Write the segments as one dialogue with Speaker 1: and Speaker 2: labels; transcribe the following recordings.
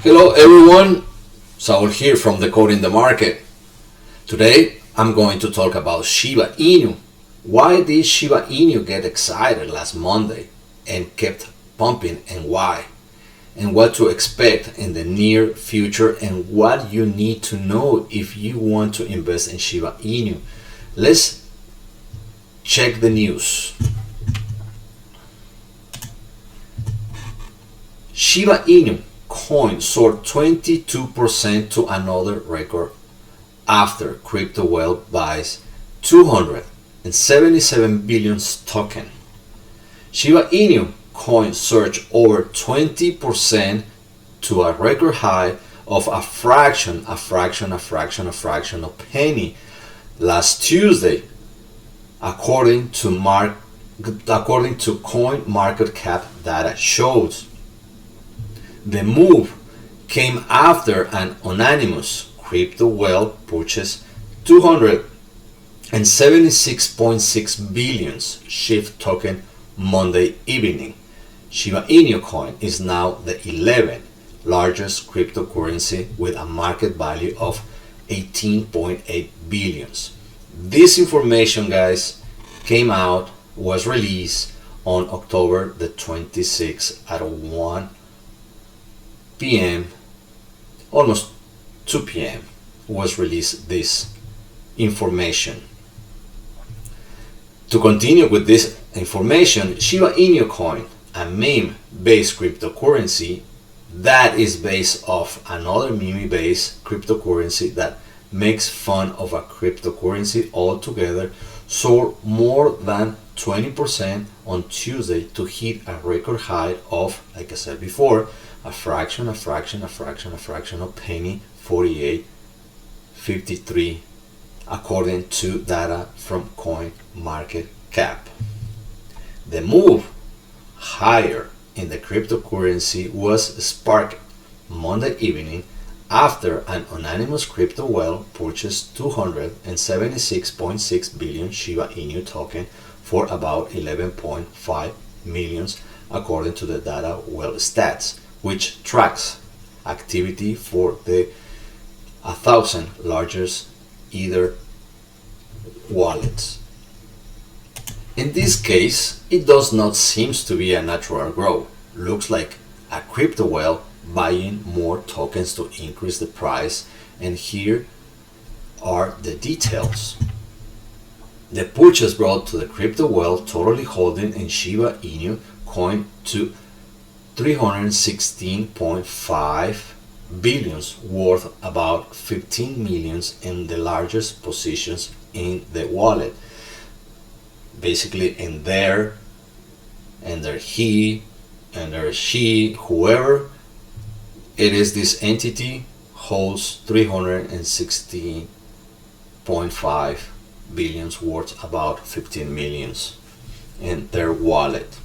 Speaker 1: Hello everyone, Saul here from Decoding the Market. Today I'm going to talk about Shiba Inu. Why did Shiba Inu get excited last Monday and kept pumping, and why? And what to expect in the near future, and what you need to know if you want to invest in Shiba Inu. Let's check the news. Shiba Inu coin soared 22% to another record after crypto wealth buys 277 billion token. Shiba Inu coin surged over 20% to a record high of a fraction of penny last Tuesday, according to coin market cap data shows. The move came after an anonymous crypto whale purchased 276.6 billion SHIB token Monday evening. Shiba Inu coin is now the 11th largest cryptocurrency with a market value of 18.8 billion. This information, guys, was released on October the 26th at 1 p.m., almost 2 p.m. was released this information. To continue with this information, Shiba Inu coin, a meme-based cryptocurrency that is based off another meme-based cryptocurrency that makes fun of a cryptocurrency altogether, soared more than 20% on Tuesday to hit a record high of, like I said before, a fraction of penny, 48.53, according to data from coin market cap. The move higher in the cryptocurrency was sparked Monday evening after an anonymous crypto whale purchased 276.6 billion Shiba Inu token for about 11.5 million, according to the data well stats, which tracks activity for the 1,000 largest Ether wallets. In this case, it does not seem to be a natural growth. Looks like a crypto whale buying more tokens to increase the price, and here are the details. The purchase brought to the crypto whale totally holding in Shiba Inu coin to 316.5 billion, worth about 15 million in the largest positions in the wallet. Basically in there, and there he, and there she, whoever it is, this entity holds 316.5 billion, worth about 15 millions in their wallet.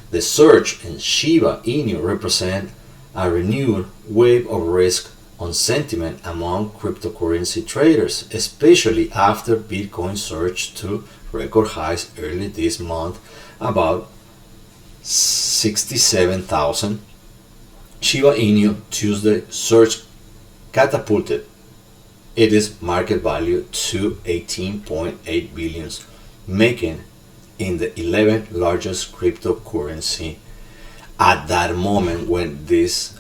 Speaker 1: The surge in Shiba Inu represents a renewed wave of risk on sentiment among cryptocurrency traders, especially after Bitcoin surged to record highs early this month, about 67,000. Shiba Inu Tuesday surge catapulted its market value to 18.8 billion, making in the 11th largest cryptocurrency at that moment when this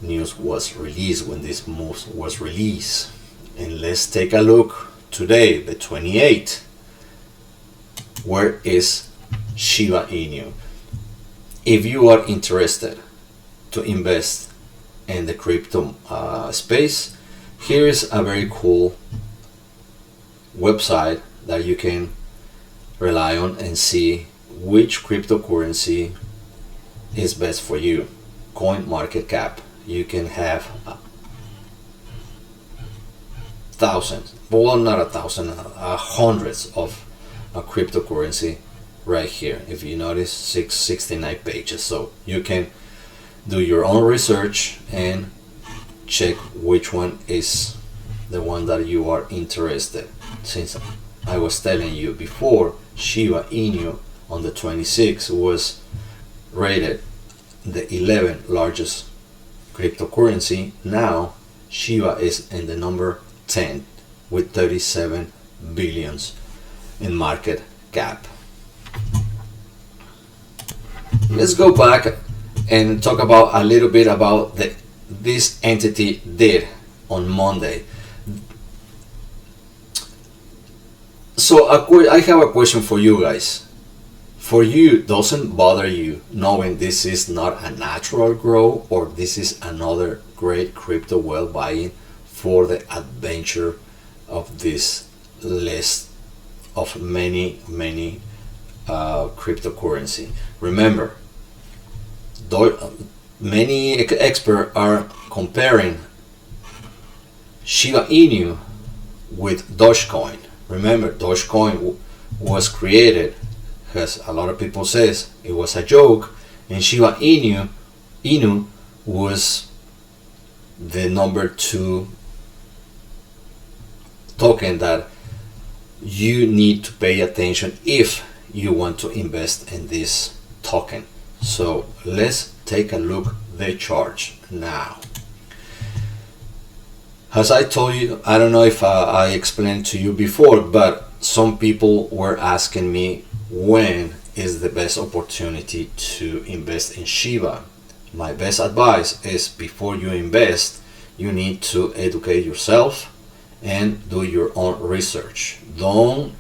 Speaker 1: news was released, when this move was released. And let's take a look today, the 28th. Where is Shiba Inu? If you are interested to invest in the crypto space, here is a very cool website that you can rely on and see which cryptocurrency is best for you. Coin market cap. You can have thousands, well, not 1,000, hundreds of a cryptocurrency right here. If you notice, 669 pages. So you can do your own research and check which one is the one that you are interested. Since I was telling you before, Shiba Inu on the 26th was rated the 11th largest cryptocurrency. Now Shiba is in the number 10 with 37 billions in market cap. Let's go back and talk about a little bit about this entity did on Monday. So I have a question for you guys. For you, doesn't bother you knowing this is not a natural growth, or this is another great crypto well buying for the adventure of this list of many cryptocurrency? Remember, many experts are comparing Shiba Inu with Dogecoin. Remember, Dogecoin was created, as a lot of people says, it was a joke, and Shiba Inu was the number 2 token that you need to pay attention if you want to invest in this token. So let's take a look at the chart now. As I told you, I don't know if I explained to you before, but some people were asking me when is the best opportunity to invest in Shiba. My best advice is, before you invest, you need to educate yourself and do your own research. Don't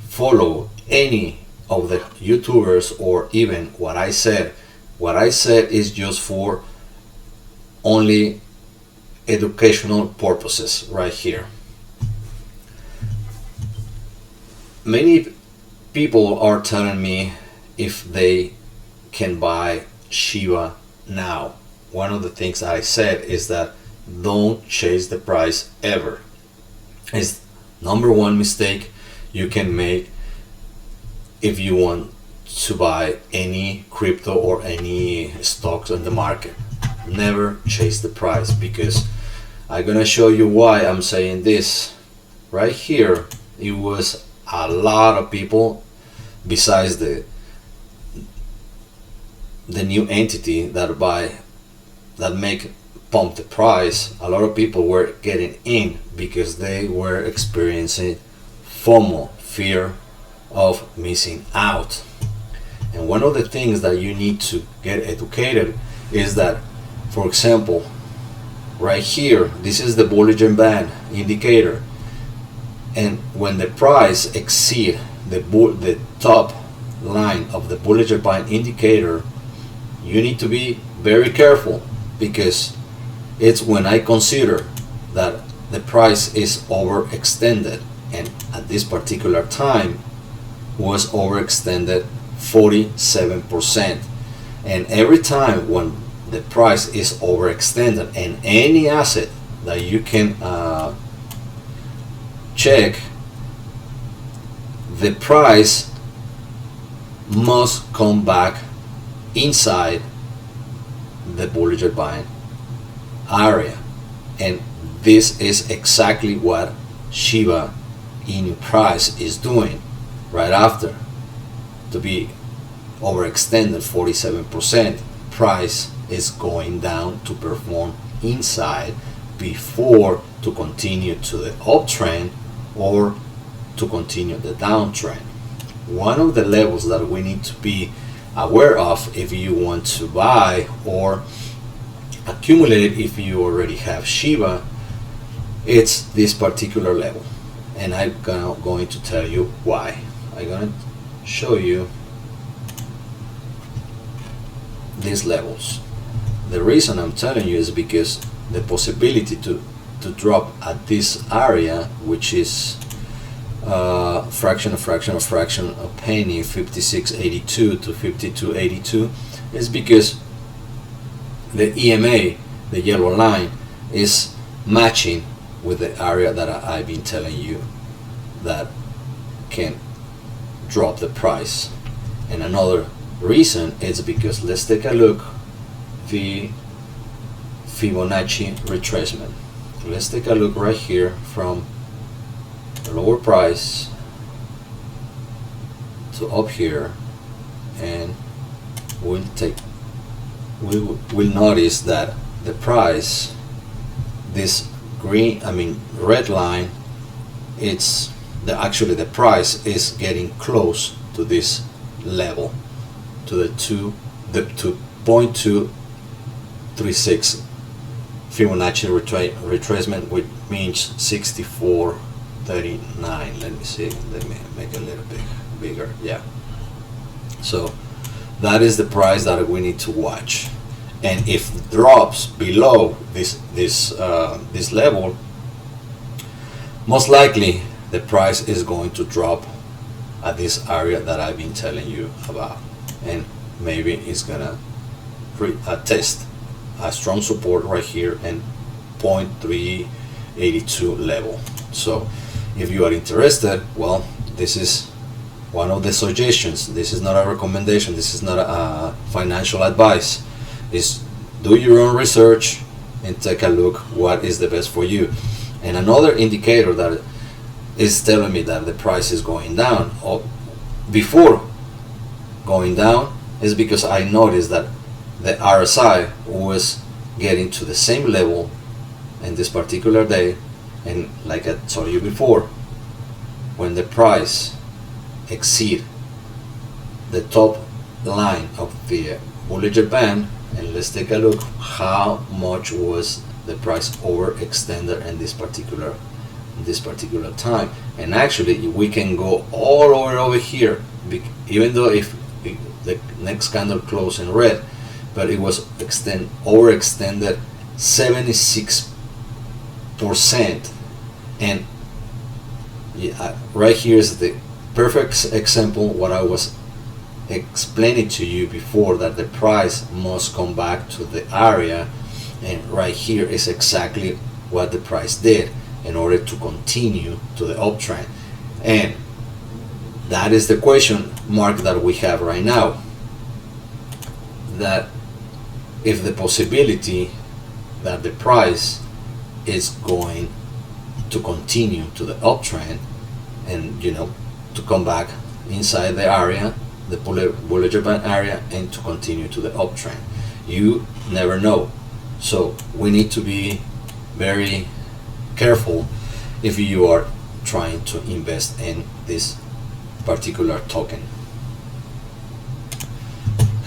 Speaker 1: follow any of the YouTubers or even what I said. What I said is just for only educational purposes right here. Many people are telling me if they can buy Shiba now. One of the things I said is that don't chase the price ever. It's number one mistake you can make if you want to buy any crypto or any stocks on the market. Never chase the price, because I'm gonna show you why I'm saying this. Right here, it was a lot of people, besides the new entity that make pump the price. A lot of people were getting in because they were experiencing FOMO, fear of missing out. And one of the things that you need to get educated is that, for example, right here, this is the Bollinger Band indicator, and when the price exceed the top line of the Bollinger Band indicator, you need to be very careful, because it's when I consider that the price is overextended, and at this particular time was overextended 47%. And every time when the price is overextended, and any asset that you can check, the price must come back inside the Bollinger Band area. And this is exactly what Shiba Inu price is doing right after. To be overextended 47%, price is going down to perform inside before to continue to the uptrend or to continue the downtrend. One of the levels that we need to be aware of if you want to buy or accumulate it, if you already have Shiba, it's this particular level, and I'm going to tell you why. I'm going to show you these levels. The reason I'm telling you is because the possibility to drop at this area, which is fraction of a penny, 56.82 to 52.82, is because the EMA, the yellow line, is matching with the area that I've been telling you that can drop the price. And another reason is because, let's take a look, the Fibonacci retracement. Let's take a look right here from the lower price to up here, and we'll notice that the price, this red line, it's actually the price is getting close to this level, to the 2.236 Fibonacci retracement, which means 64.39. Let me see, let me make it a little bit bigger. Yeah, so that is the price that we need to watch. And if it drops below this level, most likely the price is going to drop at this area that I've been telling you about, and maybe it's gonna test a strong support right here and 0.382 level. So if you are interested, well, this is one of the suggestions. This is not a recommendation, this is not a financial advice. Is do your own research and take a look what is the best for you. And another indicator that is telling me that the price is going down, or before going down, is because I noticed that the RSI was getting to the same level in this particular day, and like I told you before, when the price exceed the top line of the Bollinger Band, and let's take a look how much was the price overextended in this particular time. And actually we can go all over here, even though if the next candle closed in red, but it was overextended 76%. And yeah, right here is the perfect example what I was explaining to you before, that the price must come back to the area, and right here is exactly what the price did in order to continue to the uptrend. And that is the question mark that we have right now, that if the possibility that the price is going to continue to the uptrend and to come back inside the area, the Bollinger Band area, and to continue to the uptrend. You never know, so we need to be very careful if you are trying to invest in this particular token.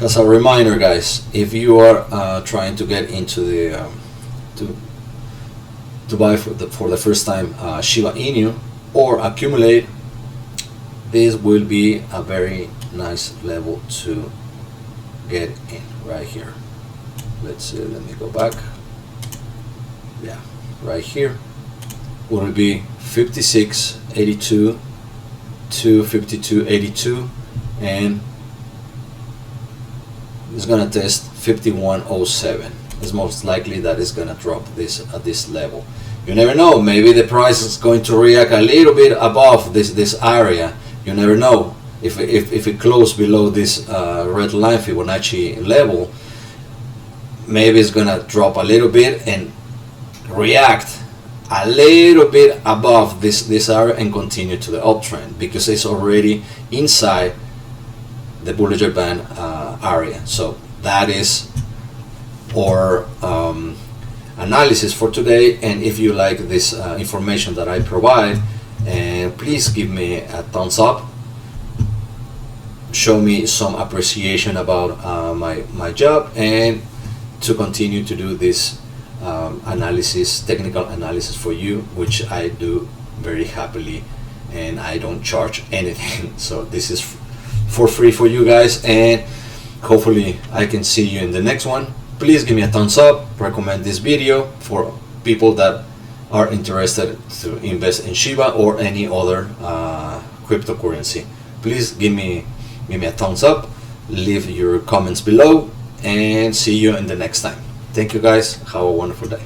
Speaker 1: As a reminder, guys, if you are trying to get into the to buy for the first time Shiba Inu or accumulate, this will be a very nice level to get in right here. Let's see, let me go back. Yeah, right here will be 56.82 to 52.82, and it's gonna test 51.07. It's most likely that it's gonna drop this at this level. You never know, maybe the price is going to react a little bit above this area. You never know. If it closes below this red line Fibonacci level, maybe it's gonna drop a little bit and react a little bit above this area and continue to the uptrend, because it's already inside the Bollinger Band area. So that is our analysis for today. And if you like this information that I provide, please give me a thumbs up, show me some appreciation about my job, and to continue to do this technical analysis for you, which I do very happily, and I don't charge anything. So this is for free for you guys, and hopefully I can see you in the next one. Please give me a thumbs up, recommend this video for people that are interested to invest in Shiba or any other cryptocurrency. Please give me a thumbs up, leave your comments below, and see you in the next time. Thank you guys, have a wonderful day.